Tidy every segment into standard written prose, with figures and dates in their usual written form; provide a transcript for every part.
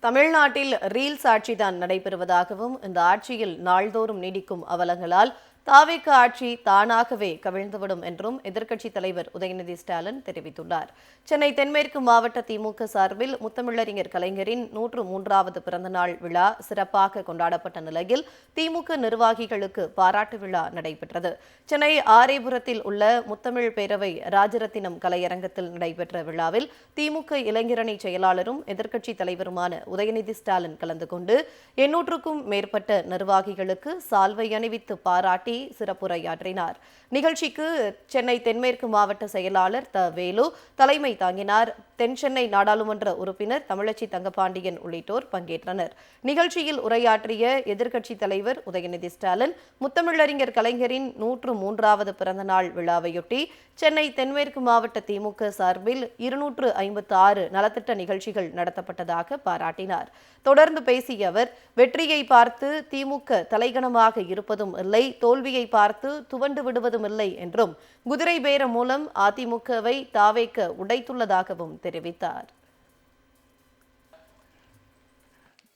தமிழ்நாட்டில் ரீல்ஸ் ஆட்சிதான் நடைபெறுவதாகவும் இந்த ஆட்சியில் நாள்தோறும் நீடிக்கும் அவலங்களால் தாவேக ஆட்சி தானாகவே கவிழ்ந்துவிடும் என்றும் எதிர்க்கட்சித் தலைவர் உதயநிதி ஸ்டாலின் தெரிவித்துள்ளார். சென்னை தென்மேற்கு மாவட்ட திமுக சார்பில் முத்தமிழறிஞர் கலைஞரின் 103வது பிறந்தநாள் விழா சிறப்பாக கொண்டாடப்பட்ட நிலையில் திமுக நிர்வாகிகளுக்கு பாராட்டு விழா நடைபெற்றது. சென்னை ஆரேபுரத்தில் உள்ள முத்தமிழ் பேரவை ராஜரத்தினம் கலையரங்கத்தில் நடைபெற்ற விழாவில் திமுக இளைஞரணி செயலாளரும் எதிர்க்கட்சித் தலைவருமான உதயநிதி ஸ்டாலின் கலந்து கொண்டு 800க்கும் மேற்பட்ட நிர்வாகிகளுக்கு சால்வை அணிவித்து பாராட்டி சிறப்புரையாற்றினார். நிகழ்ச்சிக்கு சென்னை தென்மேற்கு மாவட்ட செயலாளர் வேலு தலைமை தாங்கினார். தென் சென்னை நாடாளுமன்ற உறுப்பினர் தமிழச்சி தங்கபாண்டியன் உள்ளிட்டோர் பங்கேற்றனர். நிகழ்ச்சியில் உரையாற்றிய எதிர்க்கட்சித் தலைவர் உதயநிதி ஸ்டாலின் முத்தமிழறிஞர் கலைஞரின் 103வது பிறந்தநாள் விழாவையொட்டி சென்னை தென்மேற்கு மாவட்ட திமுக சார்பில் 256 நலத்திட்ட நிகழ்ச்சிகள் நடத்தப்பட்டதாக பாராட்டினார். தொடர்ந்து பேசிய அவர், வெற்றியை பார்த்து திமுக தலைகணமாக இருப்பதும் இல்லை, தோல்வியை பார்த்து துவண்டு விடுவதும் இல்லை என்றும் குதிரை பேரம் மூலம் அதிமுகவை தாவேக உடைத்துள்ளதாகவும் தெரிவித்தார்.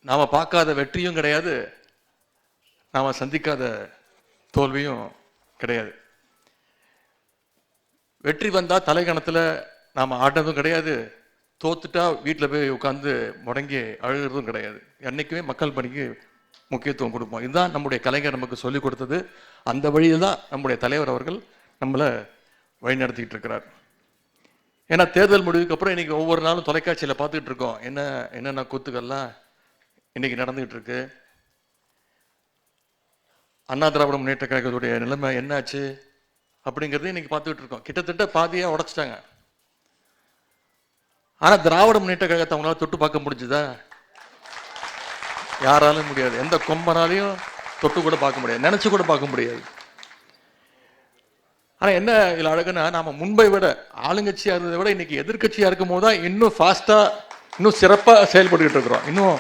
நாம பார்க்காத வெற்றியும் கிடையாது, நாம சந்திக்காத தோல்வியும் கிடையாது. வெற்றி வந்தா தலைகணத்துல நாம ஆடுறதும் கிடையாது, தோத்துட்டா வீட்டில் போய் உட்காந்து முடங்கி அழுகிறதும் கிடையாது. என்னைக்குமே மக்கள் பணிக்கு முக்கியத்துவம் கொடுப்போம். இதுதான் நம்முடைய கலைஞர் நமக்கு சொல்லிக் கொடுத்தது. அந்த வழியில் தான் நம்முடைய தலைவர் அவர்கள் நம்மளை வழிநடத்திக்கிட்டு இருக்கிறார். ஏன்னா தேர்தல் முடிவுக்கு அப்புறம் இன்னைக்கு ஒவ்வொரு நாளும் தொலைக்காட்சியில் பார்த்துக்கிட்டு இருக்கோம், என்னென்ன கூத்துக்கள்லாம் இன்னைக்கு நடந்துகிட்டு இருக்கு. அண்ணா திராவிட முன்னேற்ற கழகத்துடைய நிலைமை என்னாச்சு அப்படிங்கிறது இன்னைக்கு பார்த்துக்கிட்டு இருக்கோம். கிட்டத்தட்ட பாதியா உடைச்சிட்டாங்க. ஆனா திராவிட முன்னேற்ற கழகத்தை அவங்களால தொட்டு பார்க்க முடிஞ்சுதா? யாராலும் முடியாது. எந்த கொம்பனாலையும் தொட்டு கூட பார்க்க முடியாது, நினைச்சு கூட பார்க்க முடியாது. ஆனா என்ன இதுல அழகுன்னா, நாம முன்பை விட ஆளுங்கட்சியா இருந்ததை விட இன்னைக்கு எதிர்கட்சியா இருக்கும் போதுதான் இன்னும் ஃபாஸ்டா, இன்னும் சிறப்பா செயல்பட்டுக்கிட்டு இருக்கிறோம், இன்னும்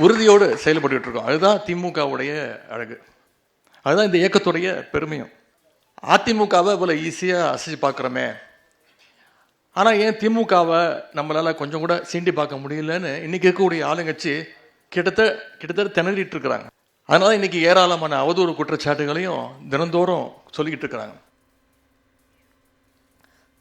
உறுதியோடு செயல்பட்டுக்கிட்டு இருக்கோம். அதுதான் திமுகவுடைய அழகு, அதுதான் இந்த இயக்கத்துடைய பெருமையும். அதிமுகவை இவ்வளவு ஈஸியா அசைச்சு பார்க்கிறோமே, ஆனா ஏன் திமுகவை நம்மளால கொஞ்சம் கூட சீண்டி பார்க்க முடியலன்னு இன்னைக்கு இருக்கக்கூடிய ஆளுங்கட்சி கிட்டத்தட்ட திணறிட்டு இருக்கிறாங்க. அதனால இன்னைக்கு ஏராளமான அவதூறு குற்றச்சாட்டுகளையும் தினந்தோறும் சொல்லிக்கிட்டு இருக்கிறாங்க.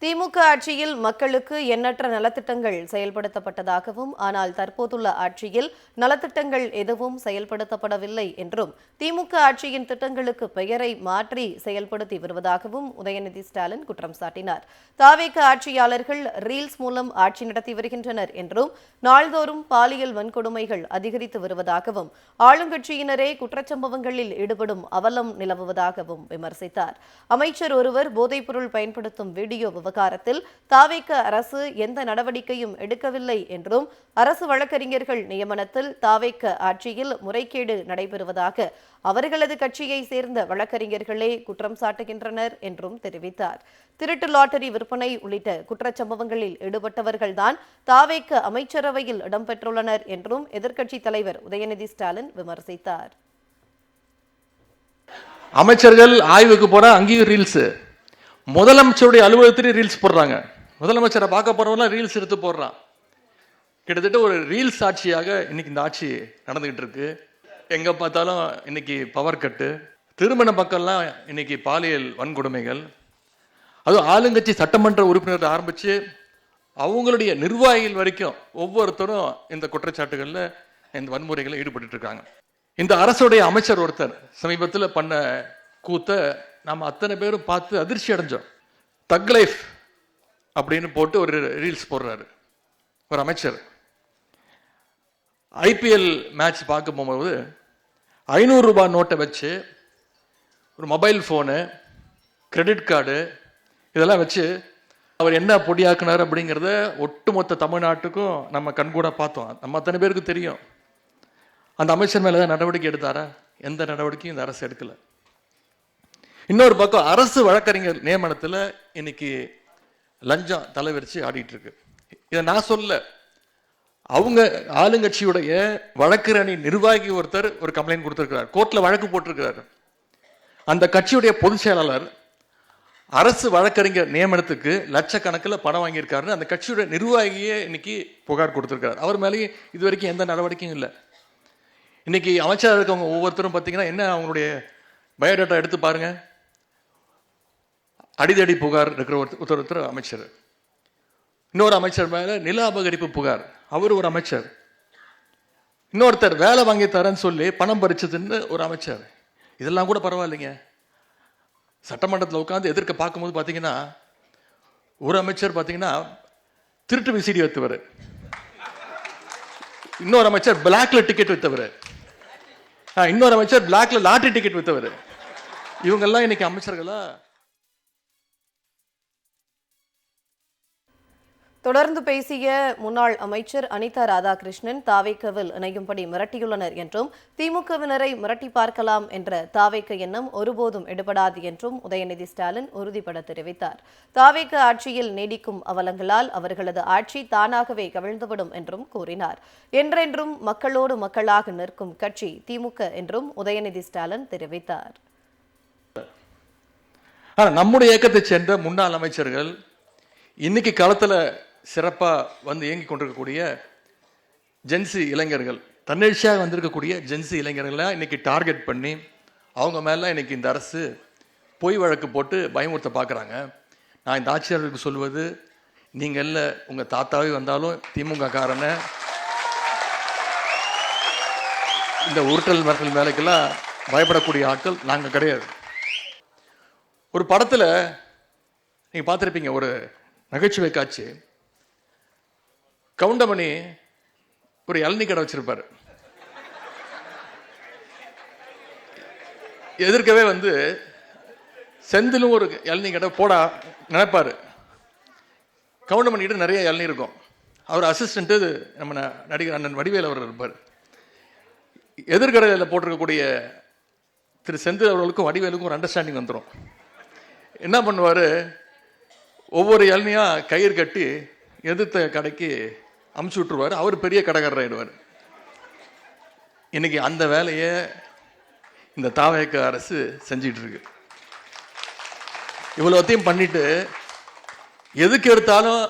திமுக ஆட்சியில் மக்களுக்கு எண்ணற்ற நலத்திட்டங்கள் செயல்படுத்தப்பட்டதாகவும், ஆனால் தற்போதுள்ள ஆட்சியில் நலத்திட்டங்கள் எதுவும் செயல்படுத்தப்படவில்லை என்றும், திமுக ஆட்சியின் திட்டங்களுக்கு பெயரை மாற்றி செயல்படுத்தி வருவதாகவும் உதயநிதி ஸ்டாலின் குற்றம் சாட்டினார். தாவேக ஆட்சியாளர்கள் ரீல்ஸ் மூலம் ஆட்சி நடத்தி வருகின்றனர் என்றும், நாள்தோறும் பாலியல் வன்கொடுமைகள் அதிகரித்து வருவதாகவும், ஆளுங்கட்சியினரே குற்றச்சம்பவங்களில் ஈடுபடும் அவலம் நிலவுவதாகவும் விமர்சித்தார். அமைச்சர் ஒருவர் போதைப்பொருள் பயன்படுத்தும் வீடியோ விவகாரத்தில் தாவேக அரசு எந்த நடவடிக்கையும் எடுக்கவில்லை என்றும், அரசு வழக்கறிஞர்கள் நியமனத்தில் தாவேக ஆட்சியில் முறைகேடு நடைபெறுவதாக அவர்களது கட்சியை சேர்ந்த வழக்கறிஞர்களே குற்றம் சாட்டுகின்றனர் என்றும் தெரிவித்தார். திருட்டு லாட்டரி விற்பனை உள்ளிட்ட குற்றச்சம்பவங்களில் ஈடுபட்டவர்கள்தான் தாவேக அமைச்சரவையில் இடம்பெற்றுள்ளனர் என்றும் எதிர்க்கட்சித் தலைவர் உதயநிதி ஸ்டாலின் விமர்சித்தார். அமைச்சர்கள் ஆய்வுக்கு போற அங்கேயும் ரீல்ஸ், முதலமைச்சருடைய அலுவலகத்திலே ரீல்ஸ் போடுறாங்க, முதலமைச்சரை பார்க்க போறவங்க ரீல்ஸ் எடுத்து போடுறான். கிட்டத்தட்ட ஒரு ரீல்ஸ் ஆட்சியாக இன்னைக்கு இந்த ஆட்சி நடந்துகிட்டு இருக்கு. எங்க பார்த்தாலும் இன்னைக்கு பவர் கட்டு, திருமண மக்கள்லாம் இன்னைக்கு பாலியல் வன்கொடுமைகள், அதுவும் ஆளுங்கட்சி சட்டமன்ற உறுப்பினர் ஆரம்பிச்சு அவங்களுடைய நிர்வாகிகள் வரைக்கும் ஒவ்வொருத்தரும் இந்த குற்றச்சாட்டுகள்ல, இந்த வன்முறைகளை ஈடுபட்டு இருக்காங்க. இந்த அரசுடைய அமைச்சர் ஒருத்தர் சமீபத்தில் பண்ண கூத்த நாம அத்தனை பேரும் பார்த்து அதிர்ச்சி அடைஞ்சோம். தக் லைஃப் அப்படின்னு போட்டு ஒரு ரீல்ஸ் போடுறாரு ஒரு அமைச்சர். ஐபிஎல் மேட்ச் பார்க்க போகும்போது 500 ரூபாய் நோட்டை வச்சு ஒரு மொபைல் ஃபோனு, கிரெடிட் கார்டு இதெல்லாம் வச்சு அவர் என்ன பொடியாக்குனார் அப்படிங்கிறத ஒட்டுமொத்த தமிழ்நாட்டுக்கும் நம்ம கண்கூட பார்த்தோம். நம்ம அத்தனை பேருக்கு தெரியும். அந்த அமைச்சர் மேல தான் நடவடிக்கை எடுத்தாரா? எந்த நடவடிக்கையும் இந்த அரசு எடுக்கல. இன்னொரு பக்கம் அரசு வழக்கறிஞர் நியமனத்தில் இன்னைக்கு லஞ்சம் தலைவரிச்சு ஆடிட்டு இருக்கு. இதை நான் சொல்ல, அவங்க ஆளுங்கட்சியுடைய வழக்கறிஞ நிர்வாகி ஒருத்தர் ஒரு கம்ப்ளைண்ட் கொடுத்திருக்கிறார், கோர்ட்ல வழக்கு போட்டிருக்கிறார். அந்த கட்சியுடைய பொதுச் செயலாளர் அரசு வழக்கறிஞர் நியமனத்துக்கு லட்சக்கணக்கில் பணம் வாங்கியிருக்காருன்னு அந்த கட்சியோட நிர்வாகியே இன்னைக்கு புகார் கொடுத்திருக்காரு. அவர் மேலேயும் இது வரைக்கும் எந்த நடவடிக்கையும் இல்லை. இன்னைக்கு அமைச்சராக இருக்கவங்க ஒவ்வொருத்தரும் பார்த்தீங்கன்னா என்ன அவங்களுடைய பயோடேட்டா எடுத்து பாருங்க. அடிதடி புகார் இருக்கிற ஒருத்தர் அமைச்சர், இன்னொரு அமைச்சர் மேல நில அபகரிப்பு புகார், அவர் ஒரு அமைச்சர், இன்னொருத்தர் வேலை வாங்கி தரேன்னு சொல்லி பணம் பறிச்சதுன்னு ஒரு அமைச்சர். இதெல்லாம் கூட பரவாயில்லைங்க. சட்டமன்றத்தில் உட்காந்து எதிர்க்க பார்க்கும்போது பார்த்தீங்கன்னா ஒரு அமைச்சர் பார்த்தீங்கன்னா திருட்டு விசிடி வைத்தவர், இன்னொரு அமைச்சர் பிளாக்ல டிக்கெட் வித்தவர், இன்னொரு அமைச்சர் பிளாக்ல லாட்டரி டிக்கெட் வித்தவர். இவங்கெல்லாம் இன்னைக்கு அமைச்சர்களா? தொடர்ந்து பேசிய முன்னாள் அமைச்சர் அனிதா ராதாகிருஷ்ணன் தாவேக்கவில் இணையும்படி மிரட்டியுள்ளனர் என்றும் திமுகவினரை மிரட்டி பார்க்கலாம் என்ற தாவேக்க எண்ணம் ஒருபோதும் எடுபடாது என்றும் உதயநிதி ஸ்டாலின் உறுதிபட தெரிவித்தார். தாவேக்க ஆட்சியில் நீடிக்கும் அவலங்களால் அவர்களது ஆட்சி தானாகவே கவிழ்ந்துவிடும் என்றும் கூறினார். என்றென்றும் மக்களோடு மக்களாக நிற்கும் கட்சி திமுக என்றும் உதயநிதி ஸ்டாலின் தெரிவித்தார். நம்முடைய இயக்கத்தை சேர்ந்த முன்னாள் அமைச்சர்கள் இன்னைக்கு காலத்துல சிறப்பா வந்து இயங்கி கொண்டிருக்கக்கூடிய ஜென்சி இளைஞர்கள், தன்னெழுச்சியாக வந்திருக்கக்கூடிய ஜென்சி இளைஞர்களை இன்னைக்கு டார்கெட் பண்ணி அவங்க மேல இன்னைக்கு இந்த அரசு பொய் வழக்கு போட்டு பயமுறுத்த பார்க்குறாங்க. நான் இந்த ஆட்சியாளருக்கு சொல்வது, நீங்கள் இல்லை உங்க தாத்தாவே வந்தாலும் திமுக காரனை இந்த உருட்டல் மிரட்டல் வேலைக்கெல்லாம் பயப்படக்கூடிய ஆட்கள் நாங்கள் கிடையாது. ஒரு படத்துல நீங்க பார்த்துருப்பீங்க, ஒரு நகைச்சுவை காட்சி. கவுண்டமணி ஒரு இளநீ கடை வச்சிருப்பாரு. எதிர்க்கவே வந்து செந்திலும் ஒரு இளநீ கடை போடா நினைப்பாரு. கவுண்டமணி கிட்ட நிறைய இளநீ இருக்கும். அவர் அசிஸ்டன்ட் நம்ம நடிகர் அண்ணன் வடிவேல் அவர் இருப்பார். எதிர்கடையில் போட்டிருக்கக்கூடிய திரு செந்தில் அவர்களுக்கும் வடிவேலுக்கும் ஒரு அண்டர்ஸ்டாண்டிங் வந்துடும். என்ன பண்ணுவார், ஒவ்வொரு இளநியா கயிறு கட்டி எதிர்த்த கடைக்கு அமுச்சு விட்டுருவார். அவர் பெரிய கடைக்காரர் ஆயிடுவார். இன்னைக்கு அந்த வேலையை இந்த தாவேக்க அரசு செஞ்சிட்டு இருக்கு. இவ்வளோத்தையும் பண்ணிட்டு எதுக்கு எடுத்தாலும்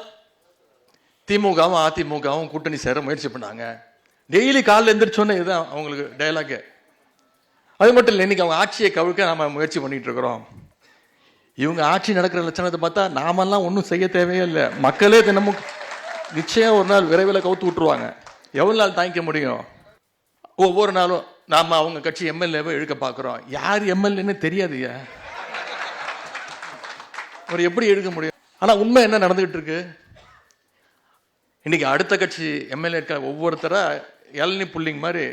திமுகவும் அதிமுகவும் கூட்டணி சேர முயற்சி பண்ணாங்க. டெய்லி காலையில் எந்திரிச்சோன்னே இதுதான் அவங்களுக்கு டயலாக்கு. அது மட்டும் இல்லை, இன்னைக்கு அவங்க ஆட்சியை கவிழ்க்க நாம முயற்சி பண்ணிட்டு இருக்கிறோம். இவங்க ஆட்சி நடக்கிற லட்சணத்தை பார்த்தா நாமெல்லாம் ஒன்றும் செய்ய தேவையே இல்லை. மக்களே தினமும் நிச்சயம் ஒரு நாள் விரைவில் கவுத்து விட்டுருவாங்க. எவ்வளோ நாள் தாங்கிக்க முடியும்? ஒவ்வொரு நாளும் நாம அவங்க கட்சி எம்எல்ஏவை இழுக்க பார்க்குறோம். யார் எம்எல்ஏன்னு தெரியாதுயா, ஒரு எப்படி இழுக்க முடியும்? ஆனால் உண்மை என்ன நடந்துகிட்டு இருக்கு? இன்னைக்கு அடுத்த கட்சி எம்எல்ஏ ஒவ்வொருத்தரா இளநீ புல்லிங் மாதிரி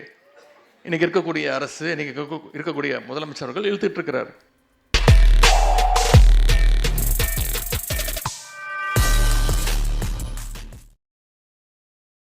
இன்னைக்கு இருக்கக்கூடிய அரசு, இன்னைக்கு இருக்கக்கூடிய முதலமைச்சர்கள் இழுத்துட்டு இருக்கிறார்.